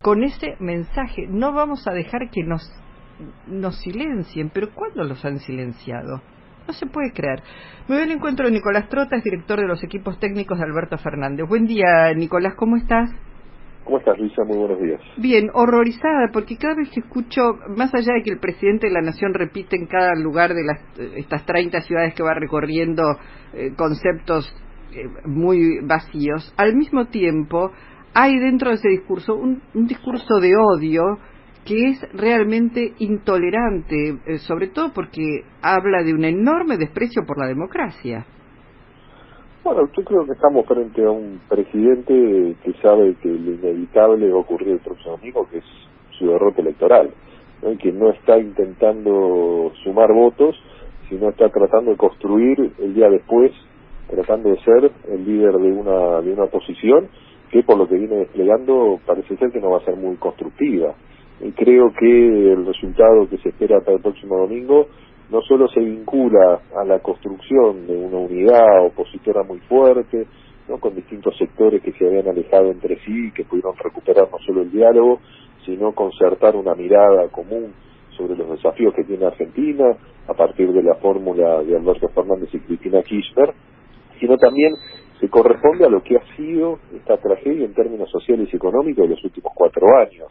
con ese mensaje. No vamos a dejar que nos silencien, pero ¿cuándo los han silenciado? No se puede creer. Me voy al encuentro de Nicolás Trota, es director de los equipos técnicos de Alberto Fernández. Buen día, Nicolás, ¿cómo estás? ¿Cómo estás, Luisa? Muy buenos días. Bien, horrorizada, porque cada vez que escucho, más allá de que el presidente de la Nación repite en cada lugar de estas 30 ciudades que va recorriendo conceptos muy vacíos, al mismo tiempo hay dentro de ese discurso un discurso de odio que es realmente intolerante, sobre todo porque habla de un enorme desprecio por la democracia. Bueno, yo creo que estamos frente a un presidente que sabe que lo inevitable va a ocurrir el próximo domingo, que es su derrota electoral, ¿no? Y que no está intentando sumar votos, sino está tratando de construir el día después, tratando de ser el líder de una oposición que, por lo que viene desplegando, parece ser que no va a ser muy constructiva. Y creo que el resultado que se espera para el próximo domingo no solo se vincula a la construcción de una unidad opositora muy fuerte, ¿no? Con distintos sectores que se habían alejado entre sí y que pudieron recuperar no solo el diálogo, sino concertar una mirada común sobre los desafíos que tiene Argentina a partir de la fórmula de Alberto Fernández y Cristina Kirchner, sino también se corresponde a lo que ha sido esta tragedia en términos sociales y económicos de los últimos 4 años.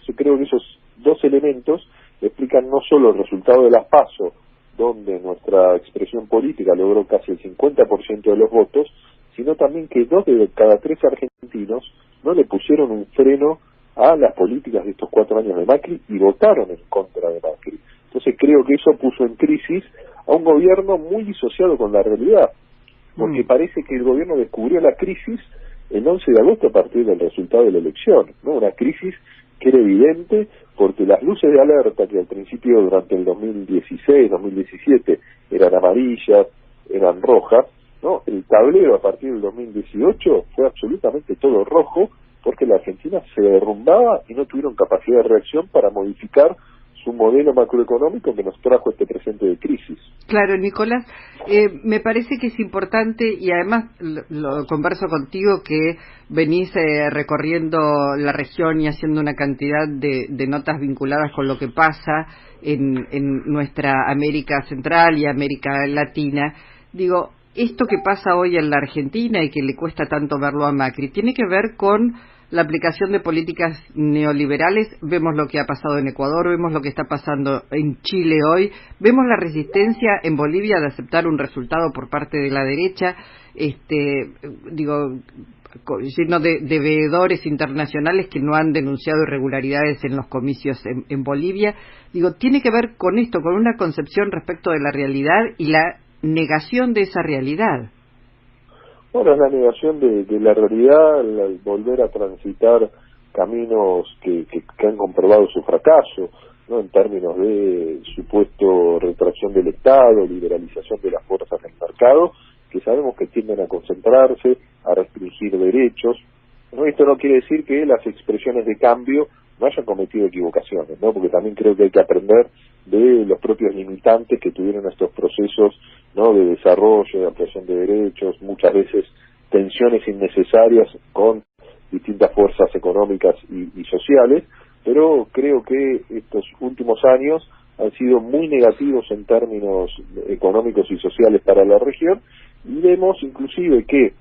Yo creo que esos dos elementos explican no solo el resultado de las PASO, donde nuestra expresión política logró casi el 50% de los votos, sino también que 2 de cada 3 argentinos no le pusieron un freno a las políticas de estos 4 años de Macri y votaron en contra de Macri. Entonces creo que eso puso en crisis a un gobierno muy disociado con la realidad, porque parece que el gobierno descubrió la crisis el 11 de agosto a partir del resultado de la elección, ¿no? Una crisis que era evidente porque las luces de alerta que al principio durante el 2016, 2017 eran amarillas, eran rojas, ¿no? El tablero a partir del 2018 fue absolutamente todo rojo porque la Argentina se derrumbaba y no tuvieron capacidad de reacción para modificar su modelo macroeconómico que nos trajo este presente de crisis. Claro, Nicolás, me parece que es importante, y además lo converso contigo, que venís recorriendo la región y haciendo una cantidad de notas vinculadas con lo que pasa en nuestra América Central y América Latina. Digo, esto que pasa hoy en la Argentina y que le cuesta tanto verlo a Macri, tiene que ver con la aplicación de políticas neoliberales. Vemos lo que ha pasado en Ecuador, vemos lo que está pasando en Chile hoy, vemos la resistencia en Bolivia de aceptar un resultado por parte de la derecha, lleno de veedores internacionales que no han denunciado irregularidades en los comicios en Bolivia. Digo, tiene que ver con esto, con una concepción respecto de la realidad y la negación de esa realidad. Bueno, es la negación de la realidad, el volver a transitar caminos que han comprobado su fracaso, ¿no? En términos de supuesto retracción del Estado, liberalización de las fuerzas del mercado, que sabemos que tienden a concentrarse, a restringir derechos, ¿no? Esto no quiere decir que las expresiones de cambio no hayan cometido equivocaciones, ¿no? Porque también creo que hay que aprender de los propios limitantes que tuvieron estos procesos, ¿no? De desarrollo, de ampliación de derechos, muchas veces tensiones innecesarias con distintas fuerzas económicas y sociales, pero creo que estos últimos años han sido muy negativos en términos económicos y sociales para la región, y vemos inclusive que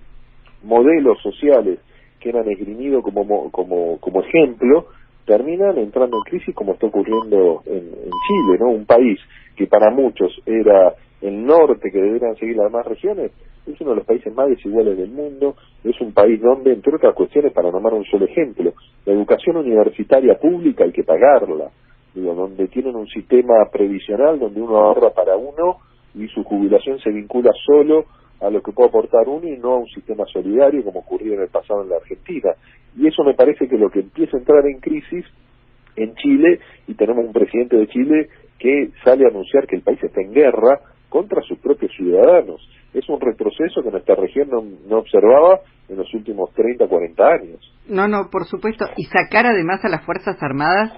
modelos sociales que eran esgrimidos como ejemplo terminan entrando en crisis, como está ocurriendo en Chile, ¿no? Un país que para muchos era el norte que deberían seguir las demás regiones, es uno de los países más desiguales del mundo, es un país donde, entre otras cuestiones, para nombrar un solo ejemplo, la educación universitaria pública hay que pagarla, donde tienen un sistema previsional donde uno ahorra para uno y su jubilación se vincula solo a lo que puede aportar uno y no a un sistema solidario como ocurrió en el pasado en la Argentina. Y eso me parece que lo que empieza a entrar en crisis en Chile, y tenemos un presidente de Chile que sale a anunciar que el país está en guerra contra sus propios ciudadanos. Es un retroceso que nuestra región no observaba en los últimos 30, 40 años. No, por supuesto. Y sacar además a las Fuerzas Armadas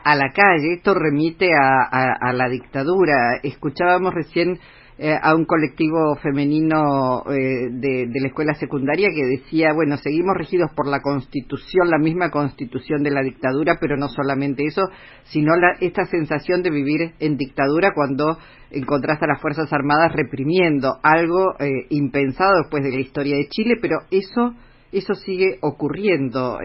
a la calle, esto remite a la dictadura. Escuchábamos recién a un colectivo femenino de la escuela secundaria que decía, bueno, seguimos regidos por la Constitución, la misma Constitución de la dictadura, pero no solamente eso, sino esta sensación de vivir en dictadura cuando encontrás a las Fuerzas Armadas reprimiendo algo impensado después de la historia de Chile, pero eso sigue ocurriendo.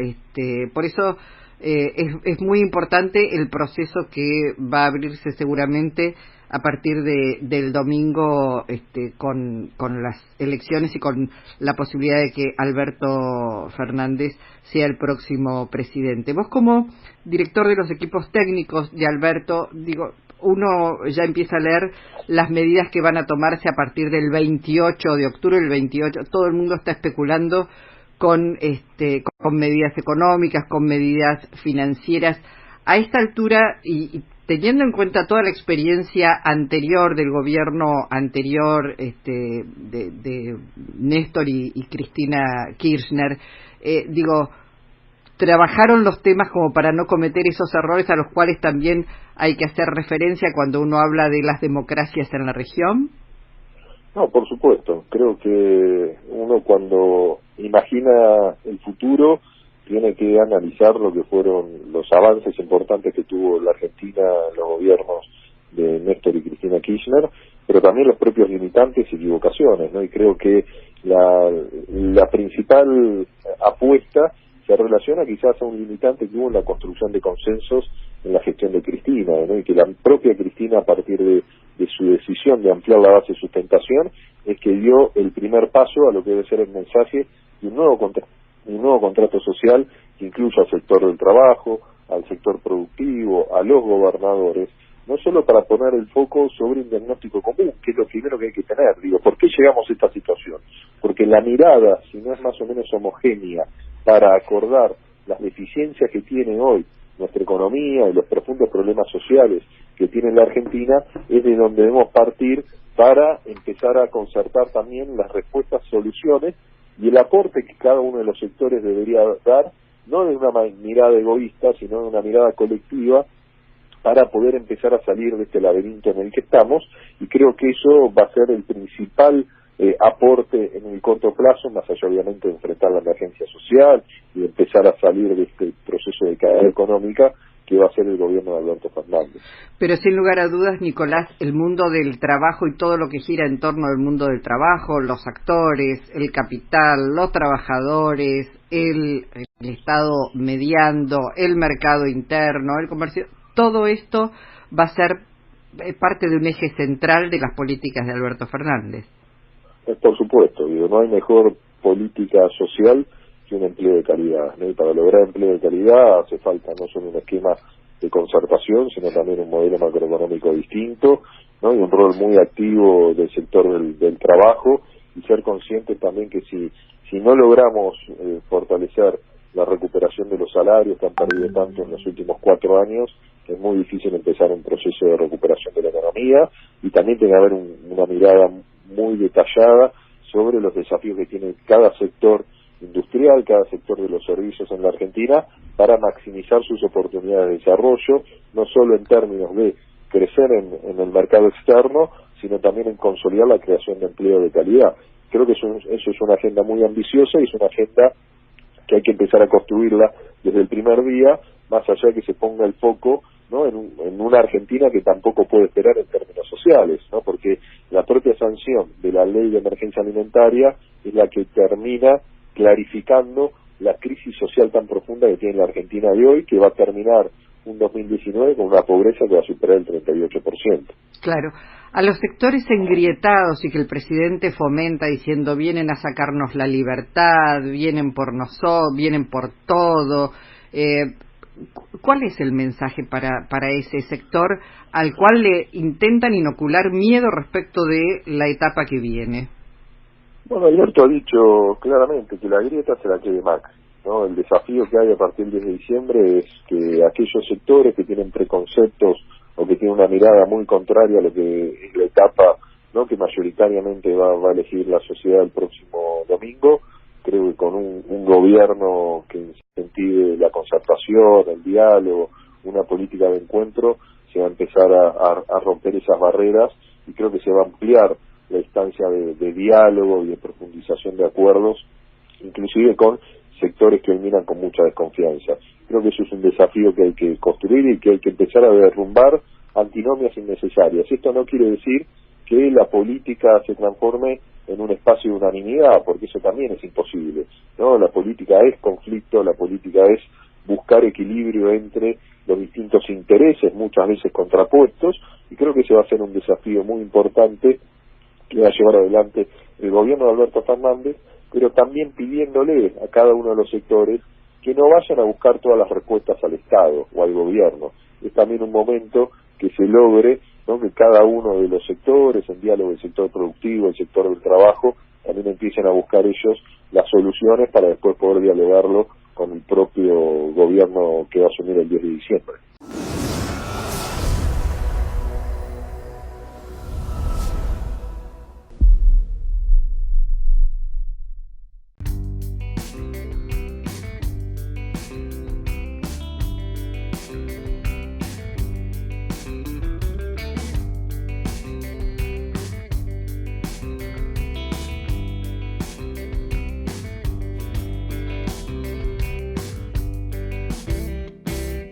Por eso es muy importante el proceso que va a abrirse seguramente a partir del domingo con las elecciones y con la posibilidad de que Alberto Fernández sea el próximo presidente. Vos, como director de los equipos técnicos de Alberto, uno ya empieza a leer las medidas que van a tomarse a partir del 28 de octubre, el 28, todo el mundo está especulando con medidas económicas, con medidas financieras. A esta altura, y teniendo en cuenta toda la experiencia anterior del gobierno anterior de Néstor y Cristina Kirchner, trabajaron los temas como para no cometer esos errores a los cuales también hay que hacer referencia cuando uno habla de las democracias en la región. No, por supuesto. Creo que uno, cuando imagina el futuro, tiene que analizar lo que fueron los avances importantes que tuvo la Argentina en los gobiernos de Néstor y Cristina Kirchner, pero también los propios limitantes y equivocaciones, ¿no? Y creo que la principal apuesta se relaciona quizás a un limitante que hubo en la construcción de consensos en la gestión de Cristina, ¿no? Y que la propia Cristina, a partir de su decisión de ampliar la base de sustentación, es que dio el primer paso a lo que debe ser el mensaje de un nuevo contrato social que incluya al sector del trabajo, al sector productivo, a los gobernadores, no solo para poner el foco sobre un diagnóstico común, que es lo primero que hay que tener. ¿Por qué llegamos a esta situación? Porque la mirada, si no es más o menos homogénea, para acordar las deficiencias que tiene hoy nuestra economía y los profundos problemas sociales que tiene la Argentina, es de donde debemos partir para empezar a concertar también las respuestas, soluciones y el aporte que cada uno de los sectores debería dar, no de una mirada egoísta, sino de una mirada colectiva, para poder empezar a salir de este laberinto en el que estamos. Y creo que eso va a ser el principal aporte en el corto plazo, más allá obviamente de enfrentar la emergencia social y de empezar a salir de este proceso de caída económica que va a ser el gobierno de Alberto Fernández. Pero sin lugar a dudas, Nicolás, el mundo del trabajo y todo lo que gira en torno al mundo del trabajo, los actores, el capital, los trabajadores, el Estado mediando, el mercado interno, el comercio, todo esto va a ser parte de un eje central de las políticas de Alberto Fernández. Por supuesto, no hay mejor política social que un empleo de calidad, ¿no? Y para lograr empleo de calidad hace falta no solo un esquema de concertación, sino también un modelo macroeconómico distinto, ¿no? Y un rol muy activo del sector del trabajo, y ser conscientes también que si no logramos fortalecer la recuperación de los salarios que han perdido tanto en los últimos 4 años, es muy difícil empezar un proceso de recuperación de la economía, y también tiene que haber una mirada muy detallada sobre los desafíos que tiene cada sector industrial, cada sector de los servicios en la Argentina, para maximizar sus oportunidades de desarrollo, no solo en términos de crecer en el mercado externo, sino también en consolidar la creación de empleo de calidad. Creo que eso es una agenda muy ambiciosa, y es una agenda que hay que empezar a construirla desde el primer día, más allá de que se ponga el foco, ¿no?, en una Argentina que tampoco puede esperar en términos sociales, ¿no?, porque la propia sanción de la ley de emergencia alimentaria es la que termina clarificando la crisis social tan profunda que tiene la Argentina de hoy, que va a terminar un 2019 con una pobreza que va a superar el 38%. Claro. A los sectores engrietados y que el presidente fomenta diciendo vienen a sacarnos la libertad, vienen por nosotros, vienen por todo, ¿cuál es el mensaje para ese sector al cual le intentan inocular miedo respecto de la etapa que viene? Bueno, Alberto ha dicho claramente que la grieta se la quede Macri, ¿no? El desafío que hay a partir del 10 de diciembre es que aquellos sectores que tienen preconceptos o que tienen una mirada muy contraria a lo que es la etapa, ¿no?, que mayoritariamente va a elegir la sociedad el próximo domingo, creo que con un gobierno que incentive la concertación, el diálogo, una política de encuentro, se va a empezar a romper esas barreras, y creo que se va a ampliar la instancia de diálogo y de profundización de acuerdos, inclusive con sectores que hoy miran con mucha desconfianza. Creo que eso es un desafío que hay que construir y que hay que empezar a derrumbar antinomias innecesarias. Esto no quiere decir que la política se transforme en un espacio de unanimidad, porque eso también es imposible, ¿no? La política es conflicto, la política es buscar equilibrio entre los distintos intereses, muchas veces contrapuestos, y creo que ese va a ser un desafío muy importante que va a llevar adelante el gobierno de Alberto Fernández, pero también pidiéndole a cada uno de los sectores que no vayan a buscar todas las respuestas al Estado o al gobierno. Es también un momento que se logre, ¿no?, que cada uno de los sectores, en diálogo el sector productivo, el sector del trabajo, también empiecen a buscar ellos las soluciones para después poder dialogarlo con el propio gobierno que va a asumir el 10 de diciembre.